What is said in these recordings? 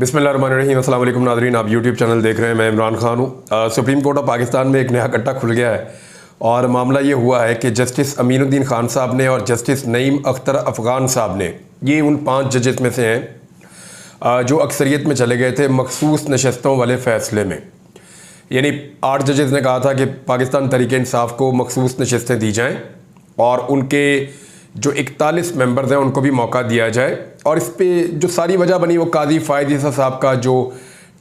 बिस्मिल्लाहिर्रहमानिर्रहीम। अस्सलाम वालेकुम नाज़रीन, आप यूट्यूब चैनल देख रहे हैं। मैं इमरान खान हूँ। सुप्रीम कोर्ट ऑफ पाकिस्तान में एक नया कट्टा खुल गया है और मामला ये हुआ है कि जस्टिस अमीनुद्दीन खान साहब ने और जस्टिस नईम अख्तर अफ़गान साहब ने, ये उन 5 जजेस में से हैं जो अक्सरियत में चले गए थे मखसूस नशस्तों वाले फ़ैसले में। यानी 8 जजेस ने कहा था कि पाकिस्तान तहरीक इंसाफ को मखसूस नशस्तें दी जाएँ और उनके जो 41 मेंबर्स हैं उनको भी मौका दिया जाए। और इस पे जो सारी वजह बनी वो काजी फ़ायद ईसा साहब का जो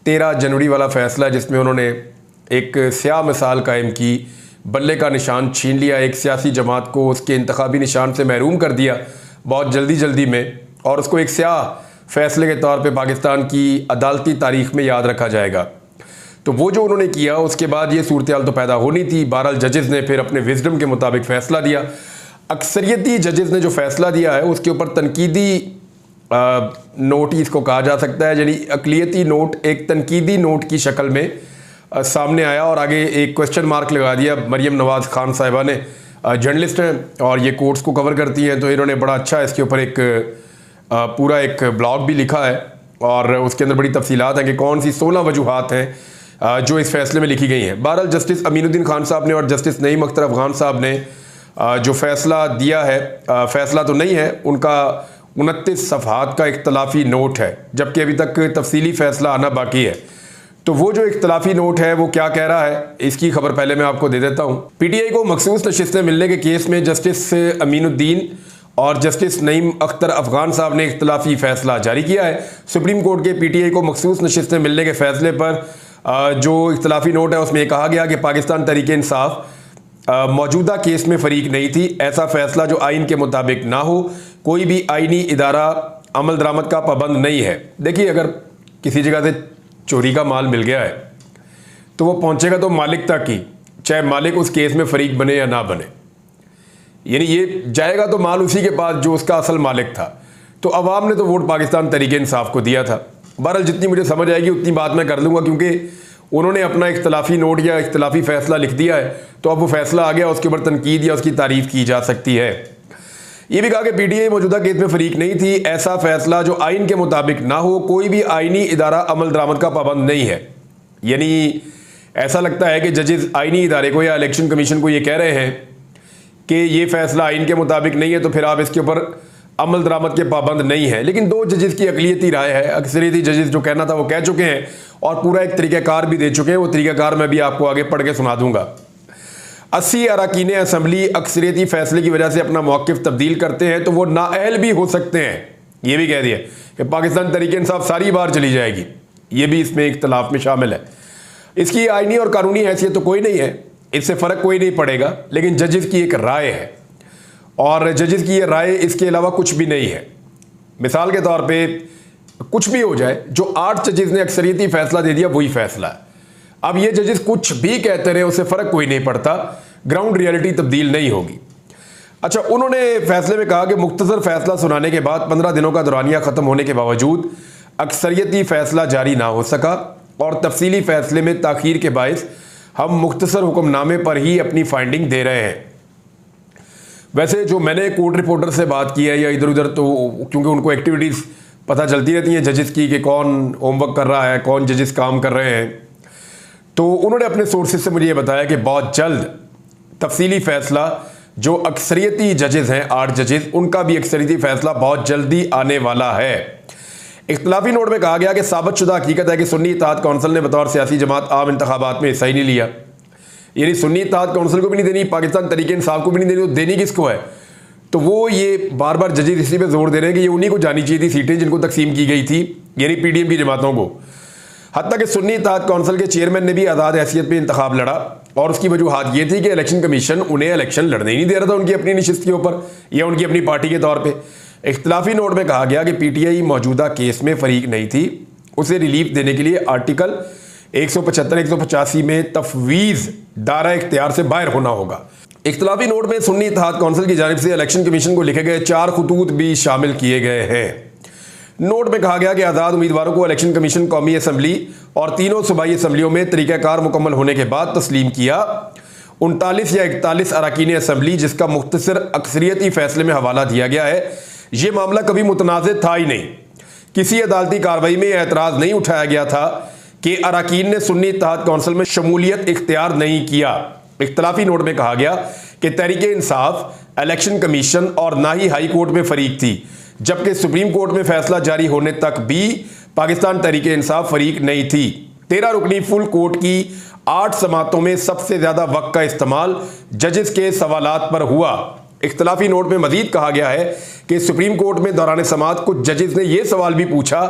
13 जनवरी वाला फ़ैसला है, जिसमें उन्होंने एक स्याह मिसाल कायम की, बल्ले का निशान छीन लिया, एक सियासी जमात को उसके इंतखाबी निशान से महरूम कर दिया बहुत जल्दी में, और उसको एक स्याह फ़ैसले के तौर पे पाकिस्तान की अदालती तारीख़ में याद रखा जाएगा। तो वो जो उन्होंने किया, उसके बाद ये सूरत हाल तो पैदा होनी थी। बहरहाल जजेस ने फिर अपने विजडम के मुताबिक फ़ैसला दिया। अक्सरियती जजेस ने जो फ़ैसला दिया है उसके ऊपर तनकीदी नोट ही इसको कहा जा सकता है, यानी अक़लियती नोट एक तनकीदी नोट की शक्ल में सामने आया और आगे एक क्वेश्चन मार्क लगा दिया। मरियम नवाज़ खान साहिबा ने, जर्नलिस्ट हैं और ये कोर्ट्स को कवर करती हैं, तो इन्होंने बड़ा अच्छा इसके ऊपर एक पूरा एक ब्लॉग भी लिखा है और उसके अंदर बड़ी तफसीलात हैं कि कौन सी 16 वजूहात हैं जो इस फैसले में लिखी गई हैं। बहरहाल जस्टिस अमीनुद्दीन खान साहब ने और जस्टिस नईम अख्तर अफ़गान साहब ने जो फ़ैसला दिया है, फ़ैसला तो नहीं है, उनका 29 सफ़हात का इख्तलाफी नोट है, जबकि अभी तक तफसीली फ़ैसला आना बाकी है। तो वो जो इख्तलाफी नोट है वो क्या कह रहा है, इसकी खबर पहले मैं आपको दे देता हूँ। PTI को मखसूस नशिस्तें मिलने के केस में जस्टिस अमीनुद्दीन और जस्टिस नईम अख्तर अफ़गान साहब ने इख्तलाफी फ़ैसला जारी किया है। सुप्रीम कोर्ट के PTI को मखसूस नशिस्तें मिलने के फ़ैसले पर जो इख्तलाफी नोट है उसमें कहा गया कि पाकिस्तान तहरीक इंसाफ मौजूदा केस में फ़रीक नहीं थी। ऐसा फ़ैसला जो आइन के मुताबिक ना हो, कोई भी आइनी इदारा अमल दरामद का पाबंद नहीं है। देखिए, अगर किसी जगह से चोरी का माल मिल गया है तो वो पहुंचेगा तो मालिक तक ही, चाहे मालिक उस केस में फ़रीक बने या ना बने, यानी ये जाएगा तो माल उसी के पास जो उसका असल मालिक था। तो अवाम ने तो वोट पाकिस्तान तहरीक इंसाफ को दिया था। बहरहाल जितनी मुझे समझ आएगी उतनी बात मैं कर लूँगा, क्योंकि उन्होंने अपना इख्तलाफी नोट या इख्तलाफी फ़ैसला लिख दिया है, तो अब वो फ़ैसला आ गया, उसके ऊपर तनकीद या उसकी तारीफ़ की जा सकती है। ये भी कहा कि PTI मौजूदा केस में फ़रीक नहीं थी। ऐसा फ़ैसला जो आइन के मुताबिक ना हो, कोई भी आइनी इदारा अमल दरामद का पाबंद नहीं है। यानी ऐसा लगता है कि जजेस आइनी इदारे को या इलेक्शन कमीशन को ये कह रहे हैं कि ये फ़ैसला आइन के मुताबिक नहीं है, तो फिर आप इसके ऊपर अमल दरामद के पाबंद नहीं है। लेकिन 2 जजेस की अक़लियती राय है। अक्सरियती जजेस जो कहना था वो कह चुके हैं और पूरा एक तरीक़ाकार भी दे चुके हैं। वो तरीक़ाकार मैं भी आपको आगे पढ़ के सुना दूंगा। 80 अरकान असम्बली अक्सरियती फ़ैसले की वजह से अपना मौक़िफ़ तब्दील करते हैं तो वो नाअहल भी हो सकते हैं। ये भी कह दिया कि पाकिस्तान तहरीक इंसाफ सारी बार चली जाएगी, ये भी इसमें इख्तलाफ में शामिल है। इसकी आइनी और कानूनी हैसियत तो कोई नहीं है, इससे फ़र्क कोई नहीं पड़ेगा, लेकिन जजेस की एक राय है और जजेस की ये राय इसके अलावा कुछ भी नहीं है। मिसाल के तौर पे कुछ भी हो जाए, जो 8 जजेस ने अक्सरियती फ़ैसला दे दिया वही फ़ैसला है। अब ये जजेस कुछ भी कहते रहे, उससे फ़र्क कोई नहीं पड़ता, ग्राउंड रियलिटी तब्दील नहीं होगी। अच्छा, उन्होंने फ़ैसले में कहा कि मुख्तसर फ़ैसला सुनाने के बाद 15 दिनों का दौरानिया ख़त्म होने के बावजूद अक्सरियती फ़ैसला जारी ना हो सका और तफसीली फ़ैसले में ताख़ीर के बायस हम मुख्तसर हुक्मनामे पर ही अपनी फाइंडिंग दे रहे हैं। वैसे जो मैंने कोर्ट रिपोर्टर से बात की है या इधर उधर, तो क्योंकि उनको एक्टिविटीज़ पता चलती रहती हैं जजेस की कि कौन होमवर्क कर रहा है, कौन जजेस काम कर रहे हैं, तो उन्होंने अपने सोर्सेज से मुझे ये बताया कि बहुत जल्द तफसीली फ़ैसला जो अक्सरियती जजेस हैं 8 जजेस, उनका भी अक्सरियती फ़ैसला बहुत जल्दी आने वाला है। इख्तलाफी नोट में कहा गया कि साबितशुदा हकीकत है कि सुन्नी इत्तेहाद कौंसिल ने बतौर सियासी जमात आम इंतखाबात में हिस्सा ही नहीं लिया। यानी सुन्नी इत्तेहाद कौंसिल को भी नहीं देनी, पाकिस्तान तहरीक इंसाफ को भी नहीं देनी, तो देनी किसको है? तो वो ये बार बार जजेस इसी पे जोर दे रहे हैं कि ये उन्हीं को जानी चाहिए थी सीटें जिनको तकसीम की गई थी, यानी PDM की जमातों को। हत्ता कि सुन्नी इत्तेहाद कौंसिल के चेयरमैन ने भी आज़ाद हैसियत पे इंतखाब लड़ा और उसकी वजूहात ये थी कि इलेक्शन कमीशन उन्हें इलेक्शन लड़ने ही नहीं दे रहा था उनकी अपनी नशिस्त के ऊपर या उनकी अपनी पार्टी के तौर पर। इख्तलाफी नोट में कहा गया कि PTI मौजूदा केस में फ़रीक नहीं थी, उसे रिलीफ देने के लिए आर्टिकल 175-185 में तफवीज़ दायरा इख्तियार से बाहर होना होगा। इख्तलाफी नोट में सुन्नी इत्तेहाद कौंसिल की जानिब से इलेक्शन कमीशन को लिखे गए 4 खतूत भी शामिल किए गए हैं। नोट में कहा गया कि आज़ाद उम्मीदवारों को इलेक्शन कमीशन कौमी असम्बली और तीनों सूबाई असम्बलियों में तरीक़ाकार मुकम्मल होने के बाद तस्लीम किया। 39 या 41 अरकान असम्बली जिसका मुख्तसर अक्सरियती फ़ैसले में हवाला दिया गया है, ये मामला कभी मुतनाज़ था ही नहीं। किसी अदालती कार्रवाई में एतराज़ नहीं उठाया गया था कि अरकान ने सुन्नी इत्तेहाद कौंसिल में शमूलियत इख्तियार नहीं किया। इख्तलाफी नोट में कहा गया कि तहरीक इंसाफ, इलेक्शन कमीशन और ना ही हाई कोर्ट में फरीक थी, जबकि सुप्रीम कोर्ट में फैसला जारी होने तक भी पाकिस्तान तहरीक इंसाफ फरीक नहीं थी। 13 रुकनी फुल कोर्ट की 8 समातों में सबसे ज्यादा वक्त का इस्तेमाल जजेस के सवालात पर हुआ। इख्तलाफी नोट में मजीद कहा गया है कि सुप्रीम कोर्ट में दौरान समाअत कुछ जजेस ने यह सवाल भी पूछा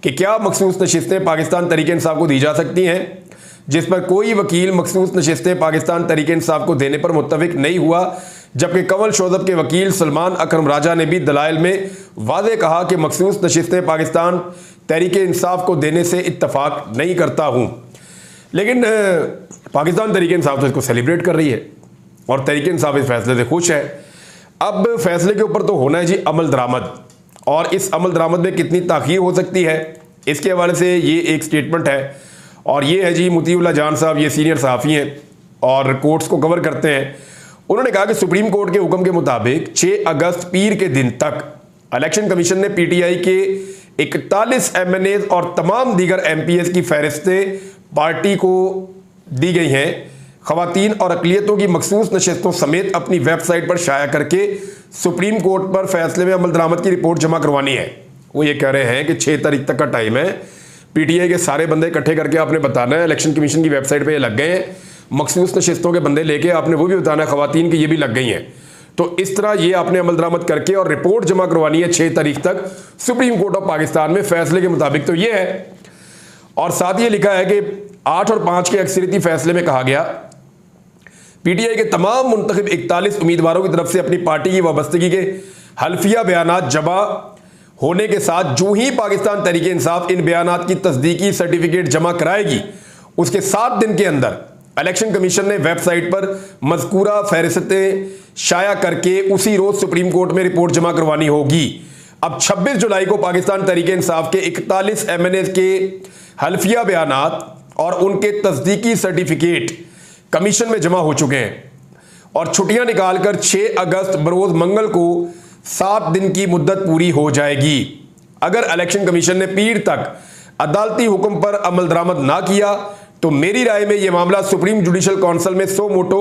कि क्या मखसूस नशिस्तें पाकिस्तान तहरीक इंसाफ को दी जा सकती हैं, जिस पर कोई वकील मखसूस नशिस्तें पाकिस्तान तहरीक इंसाफ को देने पर मुत्तफिक नहीं हुआ, जबकि कंवल शोजब के वकील सलमान अकरम राजा ने भी दलाइल में वाज़े कहा कि मखसूस नशिस्तें पाकिस्तान तहरीक इंसाफ को देने से इत्तफाक नहीं करता हूँ। लेकिन पाकिस्तान तहरीक इंसाफ तो इसको सेलिब्रेट कर रही है और तहरीक इंसाफ इस फैसले से खुश है। अब फैसले के ऊपर तो होना है जी अमल दरामद, और इस अमल दरामद में कितनी ताख़ीर हो सकती है इसके हवाले से ये एक स्टेटमेंट है, और ये है जी मुतीउल्लाह जान साहब, ये सीनियर सहाफ़ी हैं और कोर्ट्स को कवर करते हैं। उन्होंने कहा कि सुप्रीम कोर्ट के हुक्म के मुताबिक 6 अगस्त पीर के दिन तक इलेक्शन कमीशन ने पीटीआई के 41 MNAs और तमाम दीगर MPs की फहरिस्तें पार्टी को दी गई हैं। ख़वातीन और अक़लियतों की मखसूस नशिस्तों समेत अपनी वेबसाइट पर शाया करके सुप्रीम कोर्ट पर फैसले में अमल दरामद की रिपोर्ट जमा करवानी है। वो ये कह रहे हैं कि 6 तारीख तक का टाइम है, पीटीआई के सारे बंदे इकट्ठे करके आपने बताना है। इलेक्शन कमीशन की वेबसाइट पे ये लग गए हैं, मखसूस नशिस्तों के बंदे लेके आपने वो भी बताना है, ख़वातीन की ये भी लग गई हैं। तो इस तरह ये आपने अमल दरामद करके और रिपोर्ट जमा करवानी है 6 तारीख तक सुप्रीम कोर्ट ऑफ पाकिस्तान में। फैसले के मुताबिक तो ये है, और साथ ये लिखा है कि 8 और 5 के अक्सरियती फैसले में कहा गया पीटीआई के तमाम मुंतखब 41 उम्मीदवारों की तरफ से अपनी पार्टी की वाबस्तगी के हल्फिया बयानात जमा होने के साथ जो ही पाकिस्तान तहरीक इंसाफ इन बयानात की तस्दीकी सर्टिफिकेट जमा कराएगी, उसके 7 दिन के अंदर इलेक्शन कमीशन ने वेबसाइट पर मज़कूरा फहरिस्तें शाया करके उसी रोज सुप्रीम कोर्ट में रिपोर्ट जमा करवानी होगी। अब 26 जुलाई को पाकिस्तान तहरीक इंसाफ के 41 MNAs के हल्फिया बयानात और उनके तस्दीकी सर्टिफिकेट कमीशन में जमा हो चुके हैं, और छुट्टियां निकालकर 6 अगस्त बरोज मंगल को 7 दिन की मुद्दत पूरी हो जाएगी। अगर इलेक्शन कमीशन ने पीर तक अदालती हुक्म पर अमल दरामद ना किया तो मेरी राय में यह मामला सुप्रीम जुडिशल काउंसिल में सो मोटो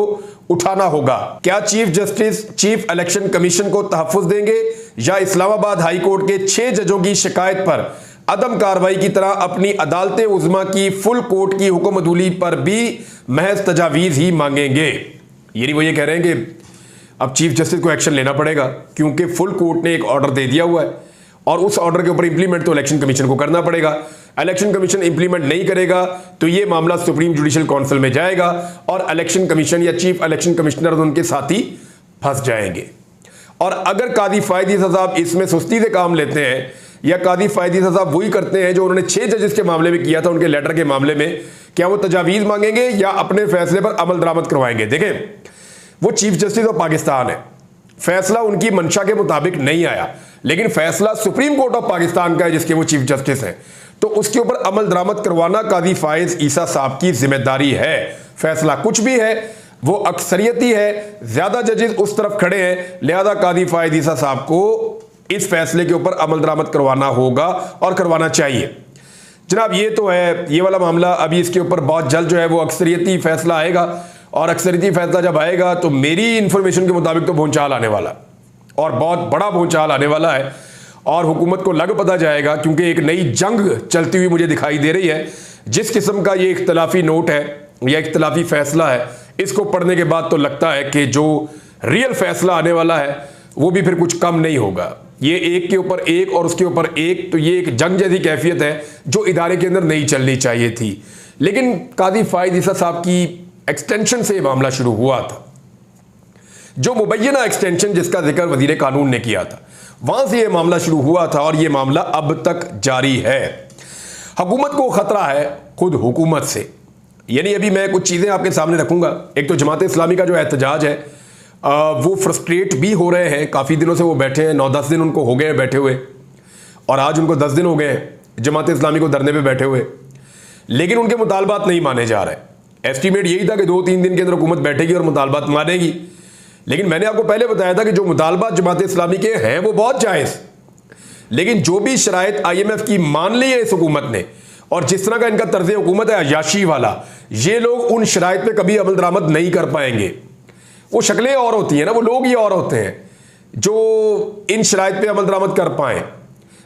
उठाना होगा। क्या chief justice chief election commission को तहफ़्फ़ुज़ देंगे या इस्लामाबाद हाई कोर्ट के 6 जजों की शिकायत पर अदम कार्रवाई की तरह अपनी अदालत उज़्मा की फुल कोर्ट की हुक्म अदूली पर भी महज तजावीज़ ही मांगेंगे। यानी वो ये कह रहे हैं कि अब चीफ जस्टिस को एक्शन लेना पड़ेगा, क्योंकि फुल कोर्ट ने एक ऑर्डर दे दिया हुआ है और उस ऑर्डर के ऊपर इंप्लीमेंट तो इलेक्शन कमीशन को करना पड़ेगा। इलेक्शन कमीशन इंप्लीमेंट नहीं करेगा तो ये मामला सुप्रीम जुडिशल काउंसिल में जाएगा और इलेक्शन कमीशन या चीफ इलेक्शन कमिश्नर उनके साथी फंस जाएंगे। और अगर कादी फायदी साहब इसमें सुस्ती से काम लेते हैं, या कादी फायदी साहब वही करते हैं जो उन्होंने 6 जजेस के मामले में किया था, उनके लेटर के मामले में, क्या वो तजावीज़ मांगेंगे या अपने फैसले पर अमल दरामद करवाएंगे? देखें, वो चीफ जस्टिस ऑफ पाकिस्तान है, फैसला उनकी मंशा के मुताबिक नहीं आया, लेकिन फैसला सुप्रीम कोर्ट ऑफ पाकिस्तान का है जिसके वो चीफ जस्टिस हैं, तो उसके ऊपर अमल दरामद करवाना कादी फायज ईसा साहब की जिम्मेदारी है। फैसला कुछ भी है, वो अक्सरियती है, ज्यादा जजेस उस तरफ खड़े हैं, लिहाजा कादी फायज ईसा साहब को इस फैसले के ऊपर अमल दरामद करवाना होगा और करवाना चाहिए। जनाब ये तो है ये वाला मामला। अभी इसके ऊपर बहुत जल्द जो है वो अक्सरियती फैसला आएगा, और अक्सरियती फैसला जब आएगा तो मेरी इंफॉर्मेशन के मुताबिक तो भूचाल आने वाला, और बहुत बड़ा भूचाल आने वाला है, और हुकूमत को लग पता जाएगा, क्योंकि एक नई जंग चलती हुई मुझे दिखाई दे रही है। जिस किस्म का ये इख्तलाफी नोट है या इख्तलाफी फैसला है, इसको पढ़ने के बाद तो लगता है कि जो रियल फैसला आने वाला है वो भी फिर कुछ कम नहीं होगा। ये एक के ऊपर एक और उसके ऊपर एक, तो ये एक जंग जैसी कैफियत है जो इदारे के अंदर नहीं चलनी चाहिए थी। लेकिन कादी फायद ईसा साहब की एक्सटेंशन से मामला शुरू हुआ था, जो मुबैना एक्सटेंशन जिसका जिक्र वजीर कानून ने किया था, वहां से यह मामला शुरू हुआ था और यह मामला अब तक जारी है। हुकूमत को खतरा है खुद हुकूमत से। यानी अभी मैं कुछ चीज़ें आपके सामने रखूंगा। एक तो जमात इस्लामी का जो एहतजाज है वो फ्रस्ट्रेट भी हो रहे हैं, काफ़ी दिनों से वो बैठे हैं, 9-10 दिन उनको हो गए हैं बैठे हुए, और आज उनको 10 दिन हो गए हैं जमात इस्लामी को धरने पे बैठे हुए, लेकिन उनके मुतालबात नहीं माने जा रहे। एस्टीमेट यही था कि 2-3 दिन के अंदर हुकूमत बैठेगी और मुतालबात मानेगी, लेकिन मैंने आपको पहले बताया था कि जो मुतालबात जमात इस्लामी के हैं वो बहुत जायज़, लेकिन जो भी शराइत IMF की मान ली है इस हुकूमत ने, और जिस तरह का इनका तर्ज हुकूमत है अयाशी वाला, ये लोग उन शराइत पे कभी अमल दरामद नहीं कर पाएंगे। वो शक्लें और होती हैं ना, वो लोग ही और होते हैं जो इन शराइत पे अमल दरामद कर पाए।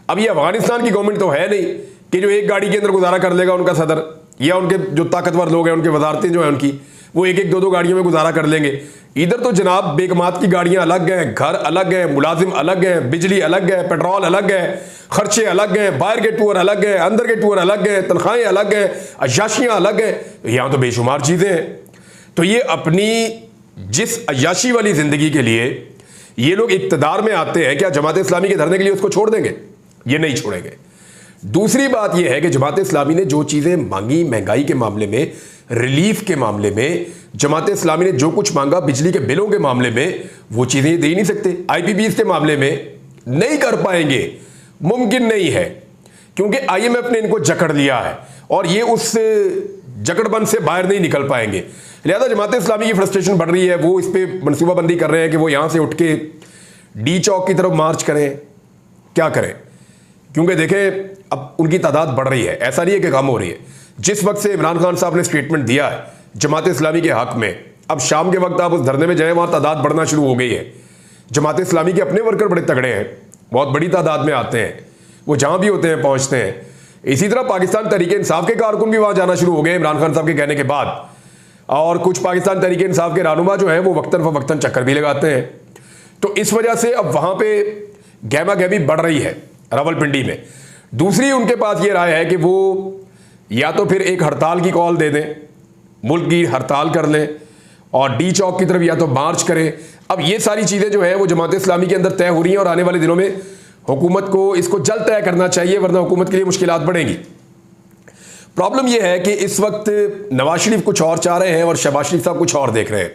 अब ये अफगानिस्तान की गवर्नमेंट तो है नहीं कि जो एक गाड़ी के अंदर गुजारा कर लेगा उनका सदर, या उनके जो ताकतवर लोग हैं उनके वजारतें जो हैं उनकी, वो एक एक दो दो गाड़ियों में गुजारा कर लेंगे। इधर तो जनाब बेकमात की गाड़ियां अलग हैं, घर अलग है, मुलाजिम अलग है, बिजली अलग है, पेट्रोल अलग है, खर्चे अलग हैं, बाहर के टूर अलग है, अंदर के टूर अलग है, तनख्वाहें अलग है, अयाशियां अलग है, यहाँ तो बेशुमार चीज़ें हैं। तो ये अपनी जिस अयाशी वाली ज़िंदगी के लिए ये लोग इक़्तिदार में आते हैं, क्या जमात इस्लामी के धरने के लिए उसको छोड़ देंगे? ये नहीं छोड़ेंगे। दूसरी बात यह है कि जमात इस्लामी ने जो चीज़ें मांगी, महंगाई के मामले में, रिलीफ के मामले में, जमात इस्लामी ने जो कुछ मांगा बिजली के बिलों के मामले में, वो चीज़ें दे ही नहीं सकते। IPPs के मामले में नहीं कर पाएंगे, मुमकिन नहीं है, क्योंकि IMF ने इनको जकड़ लिया है और ये उस जकड़बंद से बाहर नहीं निकल पाएंगे। लिहाजा जमात इस्लामी की फ्रस्ट्रेशन बढ़ रही है, वो इस पर मनसूबाबंदी कर रहे हैं कि वो यहाँ से उठ के D चौक की तरफ मार्च करें। क्या करें? क्योंकि देखें अब उनकी तादाद बढ़ रही है, ऐसा नहीं है कि कम हो रही है। जिस वक्त से इमरान खान साहब ने स्टेटमेंट दिया है जमात इस्लामी के हक में, अब शाम के वक्त आप उस धरने में जाएं, वहाँ तादाद बढ़ना शुरू हो गई है। जमात इस्लामी के अपने वर्कर बड़े तगड़े हैं, बहुत बड़ी तादाद में आते हैं, वो जहाँ भी होते हैं पहुँचते हैं। इसी तरह पाकिस्तान तहरीक इंसाफ के कारकुन भी वहाँ जाना शुरू हो गए इमरान खान साहब के कहने के बाद, और कुछ पाकिस्तान तहरीक इंसाफ के रहनुमा जो हैं वो वक्तन फवक्तन चक्कर भी लगाते हैं। तो इस वजह से अब वहाँ पे गहमा गहमी बढ़ रही है रावलपिंडी में। दूसरी उनके पास ये राय है कि वो या तो फिर एक हड़ताल की कॉल दे दें, मुल्क की हड़ताल कर लें और D चौक की तरफ या तो मार्च करें। अब ये सारी चीज़ें जो है वो जमात इस्लामी के अंदर तय हो रही हैं और आने वाले दिनों में हुकूमत को इसको जल्द तय करना चाहिए, वरना हुकूमत के लिए मुश्किलात बढ़ेंगी। प्रॉब्लम यह है कि इस वक्त नवाज शरीफ कुछ और चाह रहे हैं और शहबाज शरीफ साहब कुछ और देख रहे हैं।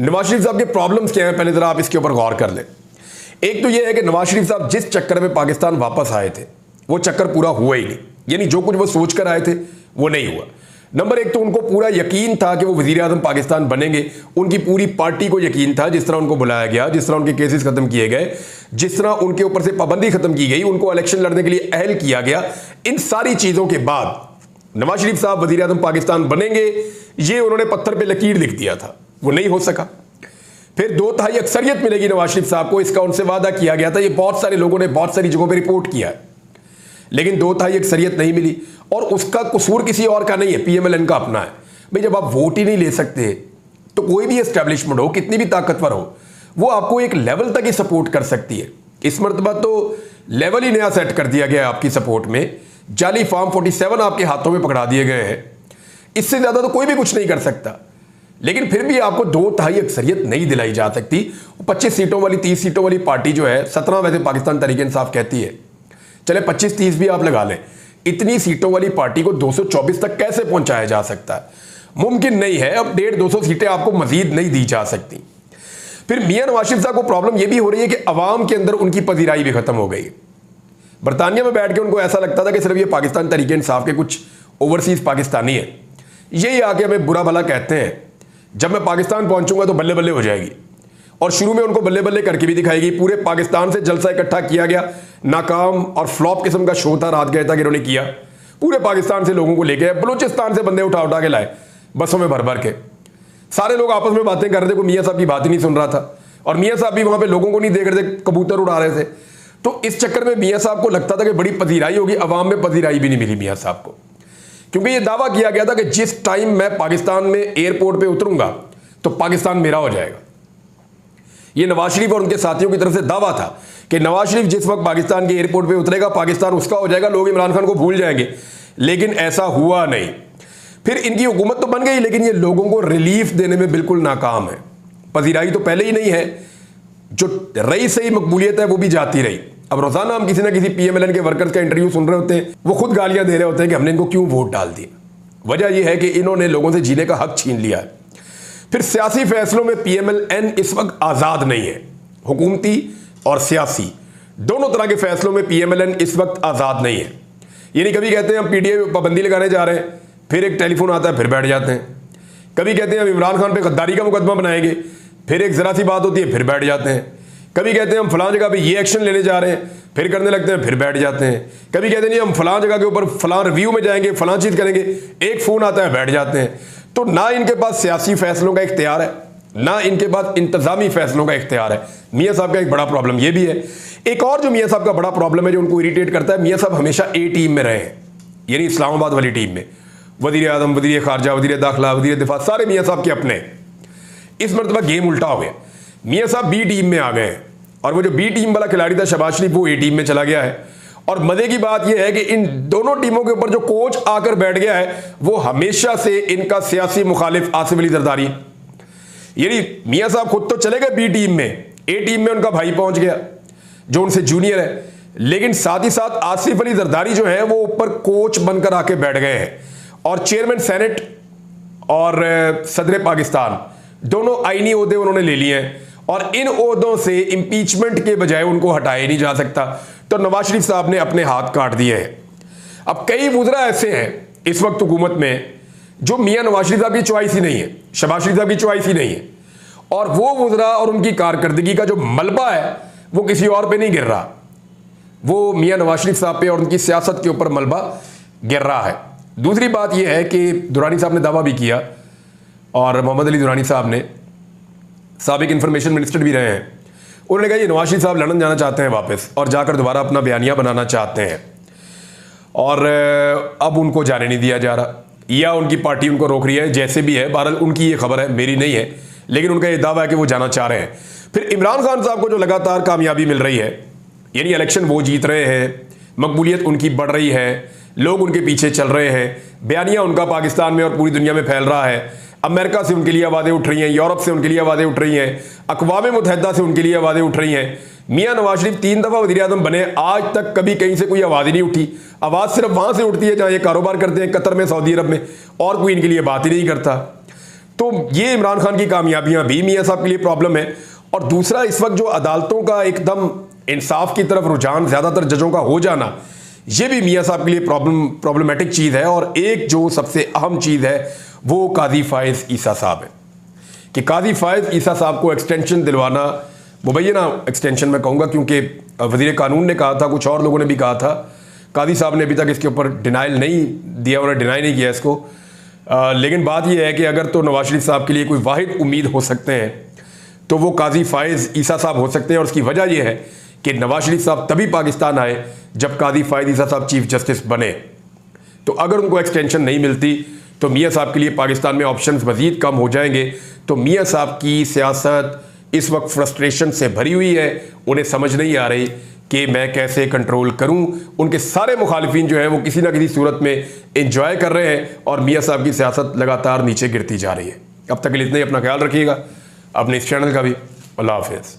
नवाज शरीफ साहब के प्रॉब्लम्स क्या हैं, पहले ज़रा आप इसके ऊपर गौर कर लें। एक तो यह है कि नवाज शरीफ साहब जिस चक्कर में पाकिस्तान वापस आए थे वो चक्कर पूरा हुआ ही नहीं, यानी जो कुछ वो सोच कर आए थे वो नहीं हुआ। नंबर एक तो उनको पूरा यकीन था कि वो वज़ीर आज़म पाकिस्तान बनेंगे, उनकी पूरी पार्टी को यकीन था, जिस तरह उनको बुलाया गया, जिस तरह उनके केसेस खत्म किए गए, जिस तरह उनके ऊपर से पाबंदी खत्म की गई, उनको इलेक्शन लड़ने के लिए अहल किया गया। इन सारी चीज़ों के बाद नवाज शरीफ साहब वज़ीर आज़म पाकिस्तान बनेंगे, ये उन्होंने पत्थर पर लकीर लिख दिया था, वो नहीं हो सका। फिर 2/3 अक्सरियत मिलेगी नवाज शरीफ साहब को, इसका उनसे वादा किया गया था, ये बहुत सारे लोगों ने बहुत सारी जगहों पर रिपोर्ट किया है, लेकिन 2/3 अक्सरियत नहीं मिली। और उसका कसूर किसी और का नहीं है, PMLN का अपना है। भाई जब आप वोट ही नहीं ले सकते तो कोई भी एस्टेब्लिशमेंट हो, कितनी भी ताकतवर हो, वो आपको एक लेवल तक ही सपोर्ट कर सकती है। इस मरतबा तो लेवल ही नया सेट कर दिया गया है आपकी सपोर्ट में, जाली फॉर्म 47 आपके हाथों में पकड़ा दिए गए हैं, इससे ज़्यादा तो कोई भी कुछ नहीं कर सकता। लेकिन फिर भी आपको 2/3 अक्सरियत नहीं दिलाई जा सकती। 25 सीटों वाली 30 सीटों वाली पार्टी जो है, 17 वैसे पाकिस्तान तहरीक इंसाफ कहती है, चले 25-30 भी आप लगा लें, इतनी सीटों वाली पार्टी को 224 तक कैसे पहुंचाया जा सकता है? मुमकिन नहीं है। अब 150-200 सीटें आपको मजीद नहीं दी जा सकती। फिर मियां नवाज शरीफ साहब को प्रॉब्लम यह भी हो रही है कि अवाम के अंदर उनकी पजीराई भी खत्म हो गई। बरतानिया में बैठ के उनको ऐसा लगता था कि सिर्फ ये पाकिस्तान तहरीक इंसाफ के कुछ ओवरसीज पाकिस्तानी है, यही आके हमें बुरा भला कहते हैं, जब मैं पाकिस्तान पहुंचूंगा तो बल्ले बल्ले हो जाएगी। और शुरू में उनको बल्ले बल्ले करके भी दिखाएगी। पूरे पाकिस्तान से जलसा इकट्ठा किया गया, नाकाम और फ्लॉप किस्म का शो था, रात गया था कि उन्होंने किया। पूरे पाकिस्तान से लोगों को लेके, बलूचिस्तान से बंदे उठा उठा के लाए बसों में भर भर के। सारे लोग आपस में बातें कर रहे थे, कोई मियाँ साहब की बात ही नहीं सुन रहा था, और मियाँ साहब भी वहाँ पे लोगों को नहीं देख रहे थे, कबूतर उड़ा रहे थे। तो इस चक्कर में मियाँ साहब को लगता था कि बड़ी पजीराई होगी, अवाम में पजीराई भी नहीं मिली मियाँ साहब को, क्योंकि ये दावा किया गया था कि जिस टाइम मैं पाकिस्तान में एयरपोर्ट पे उतरूंगा तो पाकिस्तान मेरा हो जाएगा। ये नवाज शरीफ और उनके साथियों की तरफ से दावा था कि नवाज शरीफ जिस वक्त पाकिस्तान के एयरपोर्ट पे उतरेगा पाकिस्तान उसका हो जाएगा, लोग इमरान खान को भूल जाएंगे। लेकिन ऐसा हुआ नहीं। फिर इनकी हुकूमत तो बन गई, लेकिन ये लोगों को रिलीफ देने में बिल्कुल नाकाम है। पजीराई तो पहले ही नहीं है, जो रही सही मकबूलियत है वो भी जाती रही। अब रोजाना हम किसी ना किसी PMLN के वर्कर्स का इंटरव्यू सुन रहे होते हैं, वो खुद गालियां दे रहे होते हैं कि हमने इनको क्यों वोट डाल दिया। वजह यह है कि इन्होंने लोगों से जीने का हक छीन लिया है। फिर सियासी फैसलों में PMLN इस वक्त आज़ाद नहीं है। हुकूमती और सियासी दोनों तरह के फैसलों में PMLN इस वक्त आज़ाद नहीं है। यानी कभी कहते हैं हम PTI पे पाबंदी लगाने जा रहे हैं, फिर एक टेलीफोन आता है फिर बैठ जाते हैं। कभी कहते हैं हम इमरान खान पे गद्दारी का मुकदमा बनाएंगे, फिर एक ज़रा सी बात होती है फिर बैठ जाते हैं। कभी कहते हैं हम फलां जगह पे ये एक्शन लेने जा रहे हैं, फिर करने लगते हैं, फिर बैठ जाते हैं। कभी कहते हैं नहीं हम फलां जगह के ऊपर फलां रिव्यू में जाएंगे, फलां चीज़ करेंगे, एक फ़ोन आता है, बैठ जाते हैं। तो ना इनके पास सियासी फैसलों का इख्तियार है, ना इनके पास इंतजामी फैसलों का इख्तियार है। मियाँ साहब का एक बड़ा प्रॉब्लम ये भी है। एक और जो मियाँ साहब का बड़ा प्रॉब्लम है जो उनको इरिटेट करता है, मियाँ साहब हमेशा ए टीम में रहे हैं, यानी इस्लामाबाद वाली टीम में। वज़ीर आज़म, वज़ीर ख़ारजा, वज़ीर दाखिला, वज़ीर दिफा, सारे मियाँ साहब के अपने। इस मरतबा गेम उल्टा हो गया, मियाँ साहब बी टीम में आ गए हैं और वो जो बी टीम वाला खिलाड़ी था शहबाज शरीफ, वो ए टीम में चला गया है। और मजे की बात यह है कि इन दोनों टीमों के ऊपर जो कोच आकर बैठ गया है वो हमेशा से इनका सियासी मुखालिफ आसिफ अली जरदारी। यानी मियाँ साहब खुद तो चले गए बी टीम में, ए टीम में उनका भाई पहुंच गया जो उनसे जूनियर है, लेकिन साथ ही साथ आसिफ अली जरदारी जो है वो ऊपर कोच बनकर आके बैठ गए हैं। और चेयरमैन सेनेट और सदर पाकिस्तान दोनों आईनी ओहदे उन्होंने ले लिए हैं और इन ओहदों से इंपीचमेंट के बजाय उनको हटाया नहीं जा सकता। तो नवाज शरीफ साहब ने अपने हाथ काट दिए हैं। अब कई वुज़रा ऐसे हैं इस वक्त हुकूमत में जो मियाँ नवाज शरीफ साहब की चॉइस ही नहीं है, शहबाज शरीफ साहब की चॉइस ही नहीं है, और वो वुज़रा और उनकी कारकर्दगी का जो मलबा है वो किसी और पे नहीं गिर रहा, वो मियाँ नवाज शरीफ साहब पे और उनकी सियासत के ऊपर मलबा गिर रहा है। दूसरी बात यह है कि दुरानी साहब ने दावा भी किया और मोहम्मद अली दुरानी साहब ने, साबिक इंफॉर्मेशन मिनिस्टर भी रहे हैं, उन्होंने कहा ये नवाज शरीफ साहब लंदन जाना चाहते हैं वापस और जाकर दोबारा अपना बयानिया बनाना चाहते हैं और अब उनको जाने नहीं दिया जा रहा या उनकी पार्टी उनको रोक रही है, जैसे भी है। बहरहाल उनकी ये खबर है, मेरी नहीं है, लेकिन उनका ये दावा है कि वो जाना चाह रहे हैं। फिर इमरान खान साहब को जो लगातार कामयाबी मिल रही है, यानी इलेक्शन वो जीत रहे हैं, मकबूलियत उनकी बढ़ रही है, लोग उनके पीछे चल रहे हैं, बयानिया उनका पाकिस्तान में और पूरी दुनिया में फैल रहा है, अमेरिका से उनके लिए आवाज़ें उठ रही हैं, यूरोप से उनके लिए आवाज़ें उठ रही हैं, अक़वाम मुत्तहिदा से उनके लिए आवाज़ें उठ रही हैं। मियाँ नवाज शरीफ 3 दफ़ा वज़ीर आज़म बने, आज तक कभी कहीं से कोई आवाज़ ही नहीं उठी। आवाज़ सिर्फ वहाँ से उठती है जहाँ ये कारोबार करते हैं, कतर में, सऊदी अरब में, और कोई इनके लिए बात ही नहीं करता। तो ये इमरान खान की कामयाबियाँ भी मियाँ साहब के लिए प्रॉब्लम है। और दूसरा, इस वक्त जो अदालतों का एकदम इंसाफ की तरफ रुझान ज़्यादातर जजों का हो जाना, ये भी मियाँ साहब के लिए प्रॉब्लमेटिक चीज़ है। और एक जो सबसे अहम चीज़ है वो काजी फायज़ ईसा साहब है कि काजी फायज़ ईसा साहब को एक्सटेंशन दिलवाना, मुबैना एक्सटेंशन मैं कहूँगा क्योंकि वज़ीर कानून ने कहा था, कुछ और लोगों ने भी कहा था, काजी साहब ने अभी तक इसके ऊपर डिनाइल नहीं दिया, उन्होंने डिनाई नहीं किया इसको। लेकिन बात यह है कि अगर तो नवाज शरीफ साहब के लिए कोई वाहिद उम्मीद हो सकते हैं तो वो काजी फायज़ ईसा साहब हो सकते हैं। और उसकी वजह यह है कि नवाज शरीफ साहब तभी पाकिस्तान आए जब काजी फायज़ ईसा साहब चीफ जस्टिस बने। तो अगर उनको एक्सटेंशन नहीं मिलती तो मियाँ साहब के लिए पाकिस्तान में ऑप्शंस मज़ीद कम हो जाएंगे। तो मियाँ साहब की सियासत इस वक्त फ्रस्ट्रेशन से भरी हुई है, उन्हें समझ नहीं आ रही कि मैं कैसे कंट्रोल करूं। उनके सारे मुखालिफिन जो हैं वो किसी ना किसी सूरत में एंजॉय कर रहे हैं और मियाँ साहब की सियासत लगातार नीचे गिरती जा रही है। अब तक के लिए इतना ही, अपना ख्याल रखिएगा, अपने इस चैनल का भी। अल्लाह हाफ़िज़।